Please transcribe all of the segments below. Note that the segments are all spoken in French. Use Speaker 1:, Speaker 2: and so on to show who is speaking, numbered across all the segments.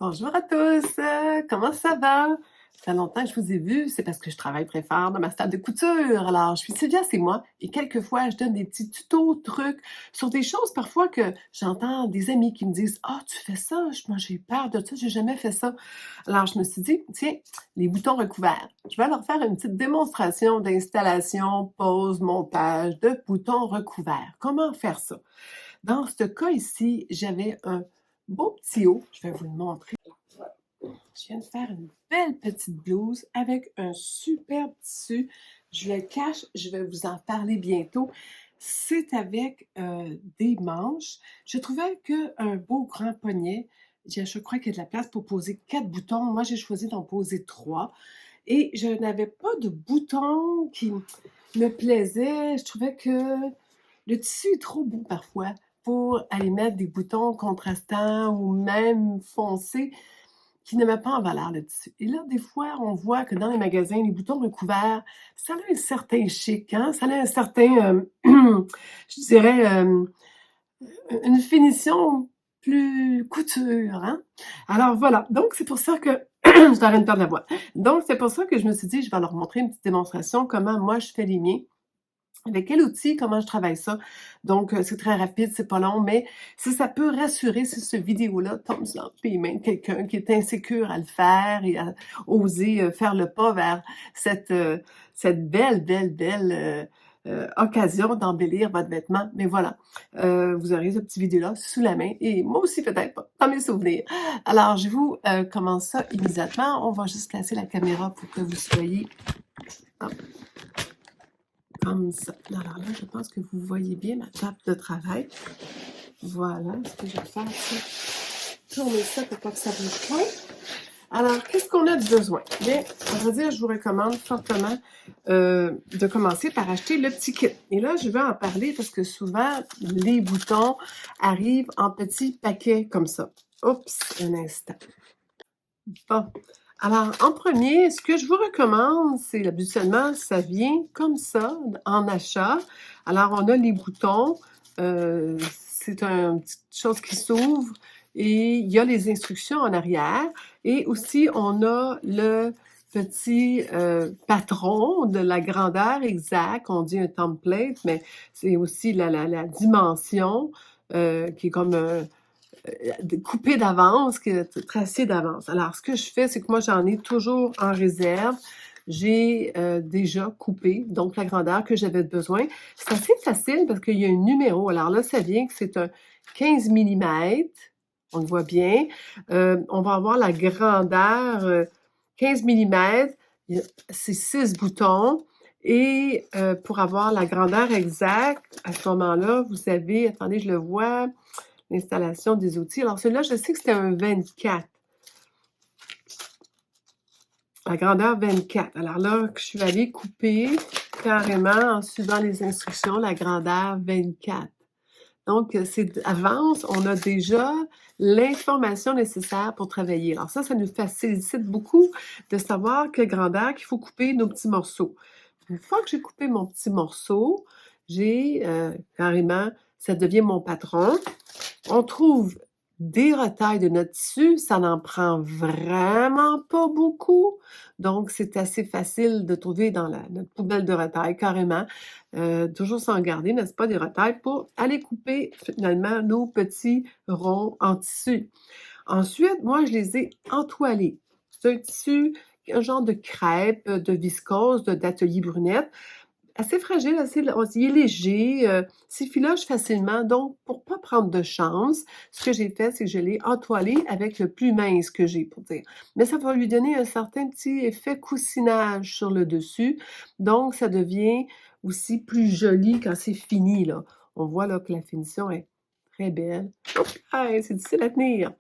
Speaker 1: Bonjour à tous, comment ça va? Ça fait longtemps que je vous ai vu, c'est parce que je travaille très fort dans ma salle de couture. Alors, je suis Sylvia, c'est moi, et quelquefois, je donne des petits tutos, trucs sur des choses parfois que j'entends des amis qui me disent: «Ah, tu fais ça? Moi, j'ai peur de ça, j'ai jamais fait ça». Alors, je me suis dit: «Tiens, les boutons recouverts, je vais leur faire une petite démonstration d'installation, pose, montage de boutons recouverts. Comment faire ça?» Dans ce cas ici, j'avais un beau petit haut, je vais vous le montrer. Je viens de faire une belle petite blouse avec un superbe tissu. Je le cache, je vais vous en parler bientôt. C'est avec des manches. Je trouvais qu'un beau grand poignet, je crois qu'il y a de la place pour poser 4 boutons. Moi, j'ai choisi d'en poser 3. Et je n'avais pas de boutons qui me plaisaient. Je trouvais que le tissu est trop beau parfois pour aller mettre des boutons contrastants ou même foncés qui ne mettent pas en valeur le tissu. Et là, des fois, on voit que dans les magasins, les boutons recouverts, ça a un certain chic, hein? Ça a un certain, je dirais, une finition plus couture, hein? Alors voilà, donc c'est pour ça que je t'arrête de perdre la voix. Donc c'est pour ça que je me suis dit, je vais leur montrer une petite démonstration, comment moi je fais les miens. Avec quel outil, comment je travaille ça? Donc, c'est très rapide, c'est pas long, mais si ça peut rassurer, si cette vidéo-là tombe entre les mains de quelqu'un qui est insécure à le faire et à oser faire le pas vers cette belle occasion d'embellir votre vêtement. Mais voilà, vous aurez ce petit vidéo-là sous la main et moi aussi peut-être, dans mes souvenirs. Alors, je vous commence ça immédiatement. On va juste placer la caméra pour que vous soyez... Hop, comme ça. Alors là, je pense que vous voyez bien ma table de travail. Voilà, ce que je vais faire, c'est tourner ça pour pas que ça bouge pas. Alors, qu'est-ce qu'on a besoin? Bien, on va dire, je vous recommande fortement de commencer par acheter le petit kit. Et là, je vais en parler parce que souvent, les boutons arrivent en petits paquets comme ça. Oups, un instant. Bon. Alors, en premier, ce que je vous recommande, c'est habituellement, ça vient comme ça, en achat. Alors, on a les boutons, c'est une petite chose qui s'ouvre et il y a les instructions en arrière. Et aussi, on a le petit patron de la grandeur exacte, on dit un template, mais c'est aussi la dimension qui est comme coupé d'avance, tracé d'avance. Alors, ce que je fais, c'est que moi, j'en ai toujours en réserve. J'ai déjà coupé, donc la grandeur que j'avais besoin. C'est assez facile parce qu'il y a un numéro. Alors là, ça vient que c'est un 15 mm. On le voit bien. On va avoir la grandeur 15 mm. C'est 6 boutons. Et pour avoir la grandeur exacte, à ce moment-là, vous avez, attendez, je le vois, l'installation des outils. Alors, celui-là, je sais que c'était un 24. La grandeur 24. Alors là, je suis allée couper carrément en suivant les instructions la grandeur 24. Donc, c'est d'avance, on a déjà l'information nécessaire pour travailler. Alors ça nous facilite beaucoup de savoir quelle grandeur qu'il faut couper nos petits morceaux. Une fois que j'ai coupé mon petit morceau, j'ai carrément, ça devient mon patron. On trouve des retailles de notre tissu, ça n'en prend vraiment pas beaucoup. Donc, c'est assez facile de trouver dans notre poubelle de retailles, carrément. Toujours s'en garder, n'est-ce pas, des retailles pour aller couper finalement nos petits ronds en tissu. Ensuite, moi, je les ai entoilés. C'est un tissu, un genre de crêpe, de viscose, d'atelier brunette. Assez fragile, il est léger, s'effiloche facilement, donc pour pas prendre de chance, ce que j'ai fait, c'est que je l'ai entoilé avec le plus mince que j'ai, pour dire. Mais ça va lui donner un certain petit effet coussinage sur le dessus, donc ça devient aussi plus joli quand c'est fini, là. On voit là que la finition est très belle. Hey, c'est difficile à tenir!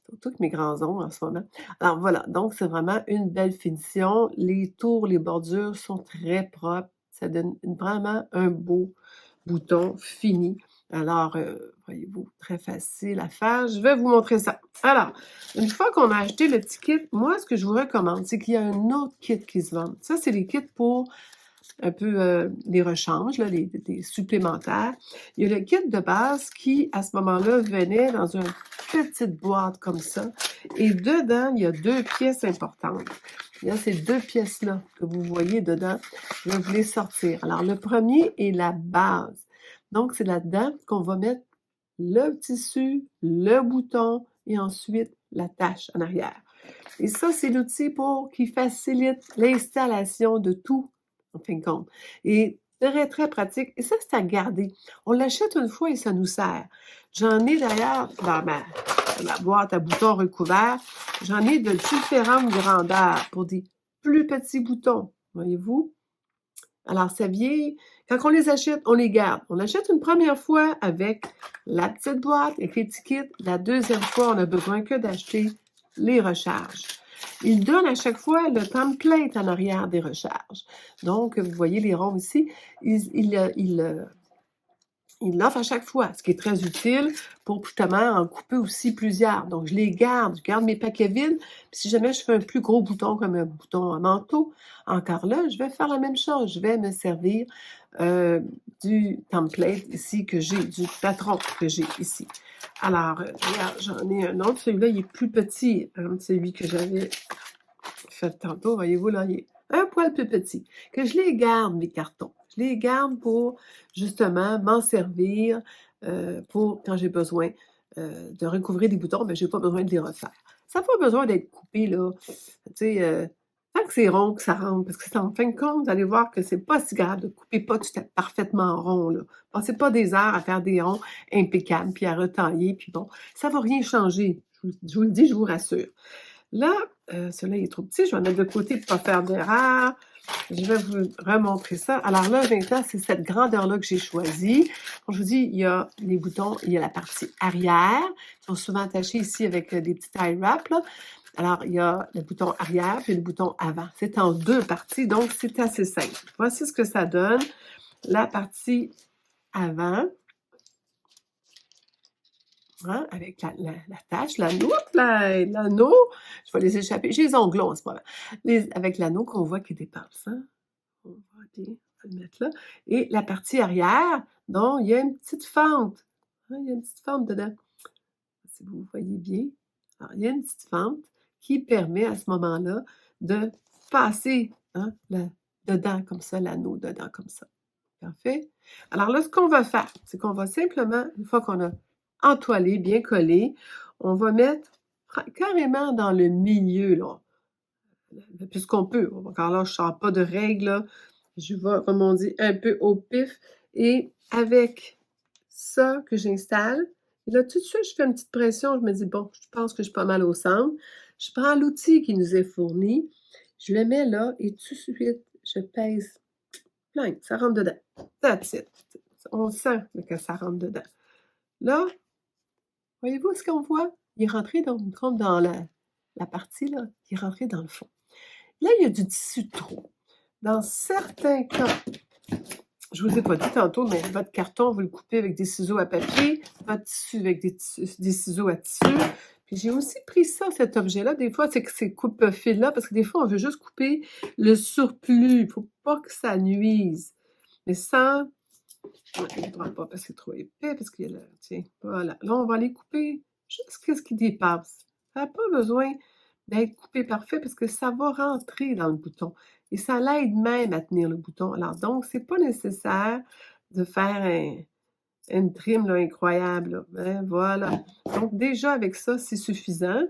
Speaker 1: Surtout avec mes grands ongles en ce moment. Alors voilà, donc c'est vraiment une belle finition. Les tours, les bordures sont très propres. Ça donne vraiment un beau bouton fini. Alors, voyez-vous, très facile à faire. Je vais vous montrer ça. Alors, une fois qu'on a acheté le petit kit, moi, ce que je vous recommande, c'est qu'il y a un autre kit qui se vend. Ça, c'est les kits pour un peu les rechanges, là, des supplémentaires. Il y a le kit de base qui, à ce moment-là, venait dans une petite boîte comme ça. Et dedans, il y a 2 pièces importantes. Il y a ces 2 pièces-là que vous voyez dedans. Je vais vous les sortir. Alors, le premier est la base. Donc, c'est là-dedans qu'on va mettre le tissu, le bouton et ensuite la tache en arrière. Et ça, c'est l'outil qui facilite l'installation de tout, en fin de compte. Et très, très pratique. Et ça, c'est à garder. On l'achète une fois et ça nous sert. J'en ai d'ailleurs dans ma boîte à boutons recouvert, j'en ai de différentes grandeurs pour des plus petits boutons, voyez-vous? Alors, ça vient, quand on les achète, on les garde. On achète une première fois avec la petite boîte, avec les petits kits. La deuxième fois, on n'a besoin que d'acheter les recharges. Il donne à chaque fois le template en arrière des recharges. Donc, vous voyez les ronds ici, il l'offre à chaque fois, ce qui est très utile pour justement en couper aussi plusieurs. Donc, je garde mes paquets vides. Puis si jamais je fais un plus gros bouton comme un bouton à manteau, encore là, je vais faire la même chose. Je vais me servir du template ici que j'ai, du patron que j'ai ici. Alors, regarde, j'en ai un autre. Celui-là, il est plus petit, celui que j'avais fait tantôt. Voyez-vous, là, il est un poil plus petit. Que je les garde, mes cartons. Je les garde pour, justement, m'en servir pour quand j'ai besoin de recouvrir des boutons, mais je n'ai pas besoin de les refaire. Ça n'a pas besoin d'être coupé, là. Tu sais, tant que c'est rond, que ça rentre, parce que c'est en fin de compte, vous allez voir que c'est pas si grave de couper pas tout parfaitement rond, là. Passez pas des heures à faire des ronds impeccables, puis à retailler, puis bon, ça va rien changer. Je vous le dis, je vous rassure. Là, celui-là, il est trop petit. Je vais le mettre de côté pour ne pas faire d'erreur. Je vais vous remontrer ça. Alors là, maintenant, c'est cette grandeur-là que j'ai choisie. Comme je vous dis, il y a les boutons, il y a la partie arrière, qui sont souvent attachés ici avec des petits tie wraps, là. Alors, il y a le bouton arrière puis le bouton avant. C'est en 2 parties, donc c'est assez simple. Voici ce que ça donne. La partie avant, hein, avec la tache, l'anneau, je vais les échapper. J'ai les onglons en ce moment. Avec l'anneau qu'on voit qui dépasse. Hein. On va le mettre là. Et la partie arrière, donc, il y a une petite fente. Hein, il y a une petite fente dedans. Si vous voyez bien. Alors, il y a une petite fente qui permet à ce moment-là de passer hein, dedans comme ça, l'anneau dedans comme ça. Parfait. Alors là, ce qu'on va faire, c'est qu'on va simplement, une fois qu'on a entoilé, bien collé, on va mettre carrément dans le milieu, là, le plus qu'on peut. Encore là, je ne sors pas de règles, là. Je vais, comme on dit, un peu au pif. Et avec ça que j'installe, et là, tout de suite, je fais une petite pression. Je me dis, bon, je pense que je suis pas mal au centre. Je prends l'outil qui nous est fourni, je le mets là et tout de suite, je pèse plein, ça rentre dedans. That's it. On sent que ça rentre dedans. Là, voyez-vous ce qu'on voit? Il est rentré comme dans la partie, là, il est rentré dans le fond. Là, il y a du tissu de trop. Dans certains cas, je vous ai pas dit tantôt, mais votre carton, vous le coupez avec des ciseaux à papier, votre tissu avec des ciseaux à tissu. Puis j'ai aussi pris ça, cet objet-là. Des fois, c'est que c'est coupe-fil-là, parce que des fois, on veut juste couper le surplus. Il ne faut pas que ça nuise. Mais sans... Je ne prends pas parce que c'est trop épais, parce qu'il y a là, tiens, voilà. Là, on va les couper juste ce qui dépasse. Ça n'a pas besoin d'être coupé parfait parce que ça va rentrer dans le bouton. Et ça l'aide même à tenir le bouton. Alors donc, c'est pas nécessaire de faire une trim là, incroyable. Là. Hein, voilà. Donc déjà, avec ça, c'est suffisant.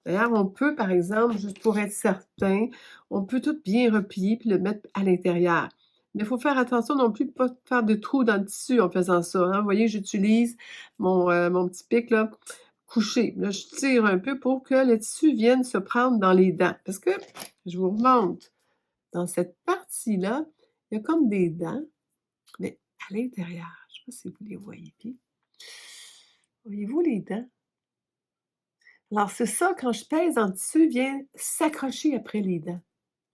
Speaker 1: D'ailleurs, on peut, par exemple, juste pour être certain, on peut tout bien replier puis le mettre à l'intérieur. Mais il faut faire attention non plus de ne pas faire de trous dans le tissu en faisant ça. Hein. Vous voyez, j'utilise mon petit pic là, couché. Là, je tire un peu pour que le tissu vienne se prendre dans les dents. Parce que, je vous remonte, dans cette partie-là, il y a comme des dents, mais à l'intérieur. Je ne sais pas si vous les voyez bien. Voyez-vous les dents? Alors, c'est ça, quand je pèse en tissu, vient s'accrocher après les dents.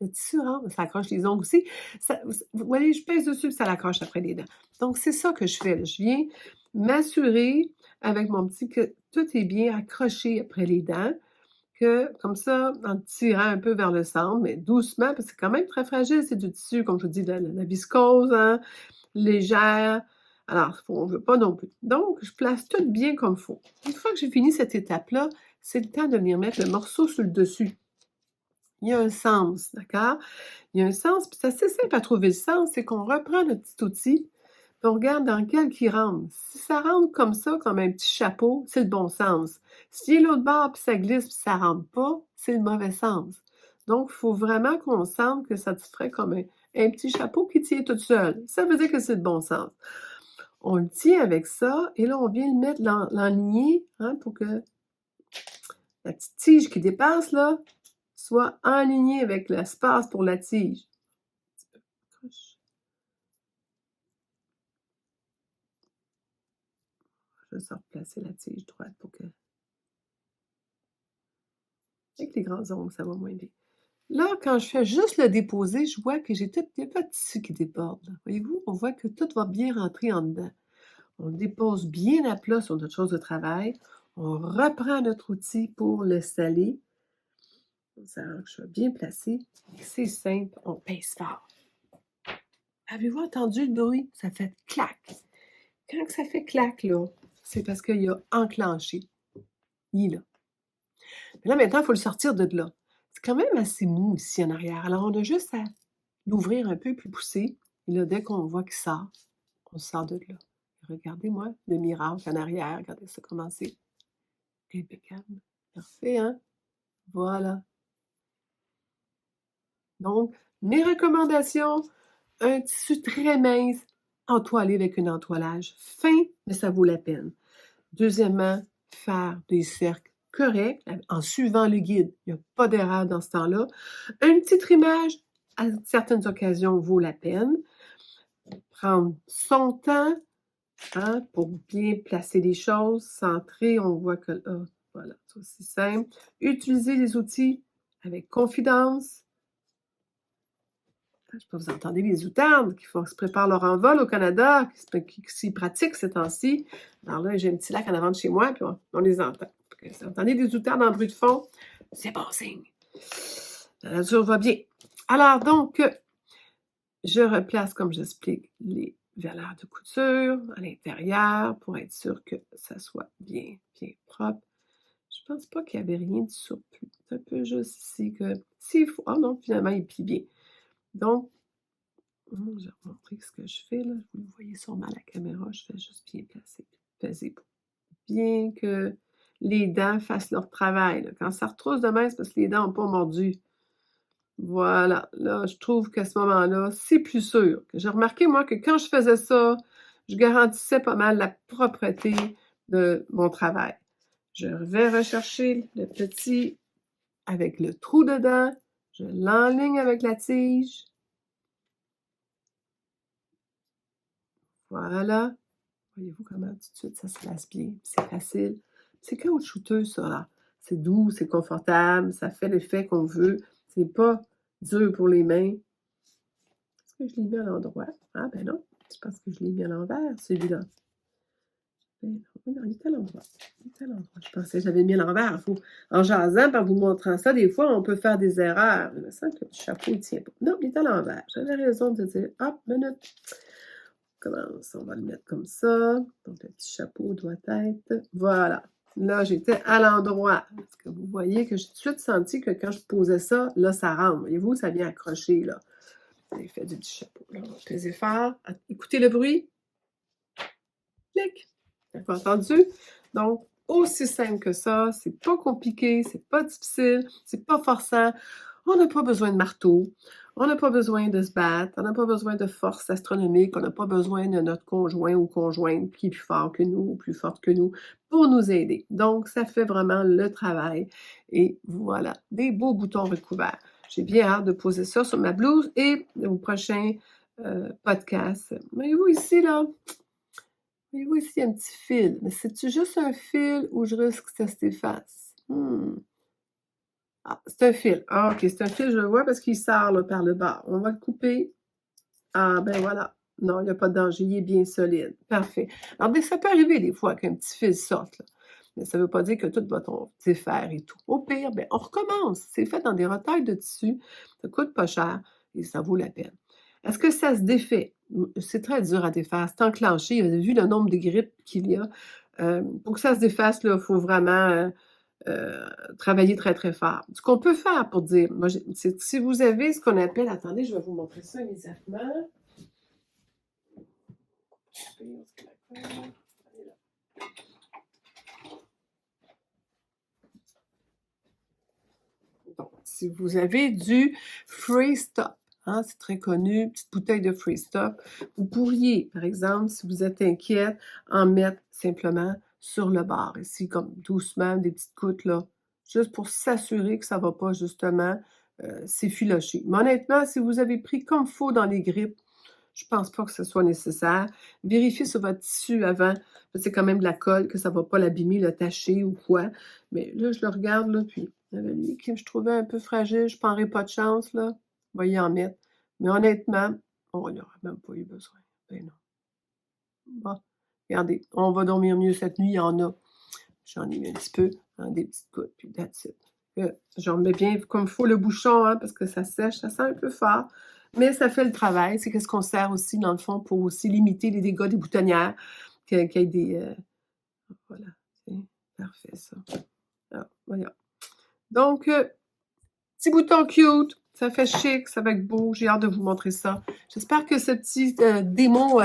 Speaker 1: Le tissu rentre, ça accroche les ongles aussi. Ça, vous voyez, je pèse dessus, ça l'accroche après les dents. Donc, c'est ça que je fais. Là. Je viens m'assurer avec mon petit que tout est bien accroché après les dents, que comme ça, en tirant un peu vers le centre, mais doucement, parce que c'est quand même très fragile, c'est du tissu, comme je vous dis, la viscose, hein, légère. Alors, on ne veut pas non plus. Donc, je place tout bien comme il faut. Une fois que j'ai fini cette étape-là, c'est le temps de venir mettre le morceau sur le dessus. Il y a un sens, d'accord? Il y a un sens, puis c'est assez simple à trouver le sens, c'est qu'on reprend notre petit outil, puis on regarde dans quel qui rentre. Si ça rentre comme ça, comme un petit chapeau, c'est le bon sens. Si l'autre bord, puis ça glisse, puis ça rentre pas, c'est le mauvais sens. Donc, il faut vraiment qu'on sente que ça te ferait comme un petit chapeau qui tient tout seul. Ça veut dire que c'est le bon sens. On le tient avec ça, et là, on vient le mettre, l'enligner, hein, pour que la petite tige qui dépasse, là, soit alignée avec l'espace pour la tige. Je vais juste replacer la tige droite pour que... Avec les grands ongles, ça va moins bien. Là, quand je fais juste le déposer, je vois que j'ai tout... Il n'y a pas de tissu qui déborde. Voyez-vous? On voit que tout va bien rentrer en dedans. On le dépose bien à plat sur notre chose de travail. On reprend notre outil pour le saler. Ça rend que je sois bien placé. C'est simple, on pèse fort. Avez-vous entendu le bruit? Ça fait clac. Quand ça fait clac, là, c'est parce qu'il a enclenché. Il est là. Mais là, maintenant, il faut le sortir de là. C'est quand même assez mou ici en arrière. Alors, on a juste à l'ouvrir un peu puis pousser. Et là, dès qu'on voit qu'il sort, on sort de là. Regardez-moi le miracle en arrière. Regardez ça comment c'est impeccable. Parfait, hein? Voilà. Donc, mes recommandations, un tissu très mince, entoilé avec un entoilage fin, mais ça vaut la peine. Deuxièmement, faire des cercles corrects en suivant le guide. Il n'y a pas d'erreur dans ce temps-là. Un petit trimage, à certaines occasions, vaut la peine. Prendre son temps, hein, pour bien placer les choses, centrer, on voit que... voilà, c'est aussi simple. Utiliser les outils avec confidence. Je sais pas, vous entendez les outardes qui se préparent leur envol au Canada, qui s'y pratiquent ces temps-ci. Alors là, j'ai un petit lac en avant de chez moi, puis on les entend. Si vous entendez des outardes en bruit de fond, c'est bon signe. La nature va bien. Alors donc, je replace, comme j'explique, les verres de couture à l'intérieur pour être sûr que ça soit bien, bien propre. Je pense pas qu'il y avait rien de surplus. C'est un peu juste ici que... S'il faut... Oh non, finalement, il plie bien. Donc, je vais vous montrer ce que je fais, là. Vous le voyez sûrement à la caméra, je fais juste bien placer, peser pour bien que les dents fassent leur travail, là. Quand ça retrousse de même, c'est parce que les dents n'ont pas mordu. Voilà, là, je trouve qu'à ce moment-là, c'est plus sûr. J'ai remarqué, moi, que quand je faisais ça, je garantissais pas mal la propreté de mon travail. Je vais rechercher le petit avec le trou dedans, je l'enligne avec la tige. Voilà. Voyez-vous comment tout de suite ça se place bien, c'est facile. C'est caoutchouteux ça là. C'est doux, c'est confortable, ça fait l'effet qu'on veut. C'est pas dur pour les mains. Est-ce que je l'ai mis à l'endroit? Ah ben non, c'est parce que je l'ai mis à l'envers, celui-là. Ben non, il est à l'endroit. Il est à l'endroit. Je pensais que j'avais mis à l'envers. En jasant, en vous montrant ça, des fois, on peut faire des erreurs. Il me semble que le chapeau ne tient pas. Non, il est à l'envers. J'avais raison de dire, hop, minute. On va le mettre comme ça. Donc, le petit chapeau doit être... Voilà. Là, j'étais à l'endroit. Parce que vous voyez que j'ai tout de suite senti que quand je posais ça, là, ça rentre. Voyez-vous, ça vient accrocher, là. J'ai fait du petit chapeau. Là, on va peser fort. Écoutez le bruit. Clic. Vous avez entendu? Donc, aussi simple que ça. C'est pas compliqué. C'est pas difficile. C'est pas forçant. On n'a pas besoin de marteau. On n'a pas besoin de se battre, on n'a pas besoin de force astronomique, on n'a pas besoin de notre conjoint ou conjointe qui est plus fort que nous ou plus forte que nous pour nous aider. Donc, ça fait vraiment le travail. Et voilà, des beaux boutons recouverts. J'ai bien hâte de poser ça sur ma blouse et au prochain podcast. Voyez-vous ici, là? Voyez-vous ici un petit fil? Mais c'est-tu juste un fil ou je risque que ça s'efface? Ah, c'est un fil. Ah, OK, c'est un fil, je le vois parce qu'il sort là, par le bas. On va le couper. Ah, ben voilà. Non, il n'y a pas de danger, il est bien solide. Parfait. Alors, ça peut arriver des fois qu'un petit fil sorte, là. Mais ça ne veut pas dire que tout va tomber, faire et tout. Au pire, ben, on recommence. C'est fait dans des retailles de tissu. Ça ne coûte pas cher et ça vaut la peine. Est-ce que ça se défait? C'est très dur à défaire. C'est enclenché. Vu le nombre de grippes qu'il y a, pour que ça se défasse, là, il faut vraiment, travailler très, très fort. Ce qu'on peut faire pour dire moi j'ai c'est si vous avez ce qu'on appelle attendez, je vais vous montrer ça immédiatement. Donc, si vous avez du Freeze Stop, hein, c'est très connu, petite bouteille de Freeze Stop, vous pourriez, par exemple, si vous êtes inquiète, en mettre simplement sur le bord, ici, comme doucement, des petites gouttes, là, juste pour s'assurer que ça ne va pas, justement, s'effilocher. Mais honnêtement, si vous avez pris comme faut dans les grippes, je pense pas que ce soit nécessaire. Vérifiez sur votre tissu avant, c'est quand même de la colle, que ça va pas l'abîmer, le tacher ou quoi. Mais là, je le regarde, là, puis lui que je trouvais un peu fragile, je prendrais pas de chance, là. On va y en mettre. Mais honnêtement, on n'aurait même pas eu besoin. Ben non. Bon, regardez, on va dormir mieux cette nuit, il y en a. J'en ai mis un petit peu, hein, des petites gouttes, puis that's it. Je remets bien comme il faut le bouchon, hein, parce que ça sèche, ça sent un peu fort, mais ça fait le travail. C'est qu'est-ce qu'on sert aussi, dans le fond, pour aussi limiter les dégâts des boutonnières, qu'il y ait des... voilà, c'est parfait, ça. Ah, voilà. Donc, petit bouton cute, ça fait chic, ça va être beau. J'ai hâte de vous montrer ça. J'espère que ce petit démo,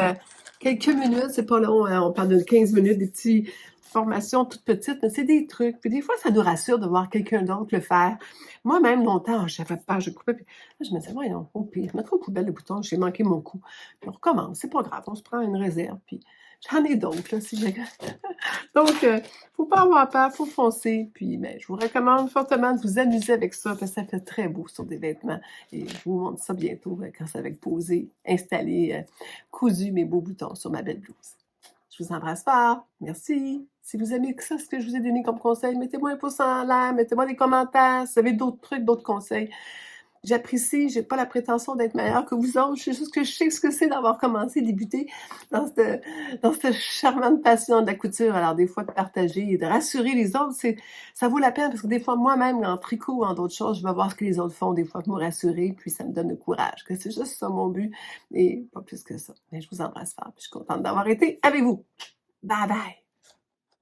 Speaker 1: quelques minutes, c'est pas long, hein, on parle de 15 minutes, des petites formations toutes petites, mais c'est des trucs. Puis des fois, ça nous rassure de voir quelqu'un d'autre le faire. Moi-même, longtemps, j'avais peur, je coupais, puis là, je me disais, voyons, au pire, je mettrai aux poubelles le bouton, j'ai manqué mon coup. Puis on recommence, c'est pas grave, on se prend une réserve, puis j'en ai d'autres, là, si je... Donc, faut pas avoir peur, faut foncer. Puis, ben, je vous recommande fortement de vous amuser avec ça, parce que ça fait très beau sur des vêtements. Et je vous montre ça bientôt, quand ça va être posé, installé, cousu mes beaux boutons sur ma belle blouse. Je vous embrasse fort. Merci. Si vous aimez ça, ce que je vous ai donné comme conseil, mettez-moi un pouce en l'air, mettez-moi des commentaires. Si vous avez d'autres trucs, d'autres conseils, j'apprécie, j'ai pas la prétention d'être meilleure que vous autres, c'est juste que je sais ce que c'est d'avoir commencé, débuté dans cette charmante passion de la couture. Alors des fois de partager et de rassurer les autres, ça vaut la peine parce que des fois moi-même en tricot ou en d'autres choses, je vais voir ce que les autres font des fois pour me rassurer, puis ça me donne le courage, que c'est juste ça mon but et pas plus que ça. Mais je vous embrasse fort, puis je suis contente d'avoir été avec vous. Bye bye!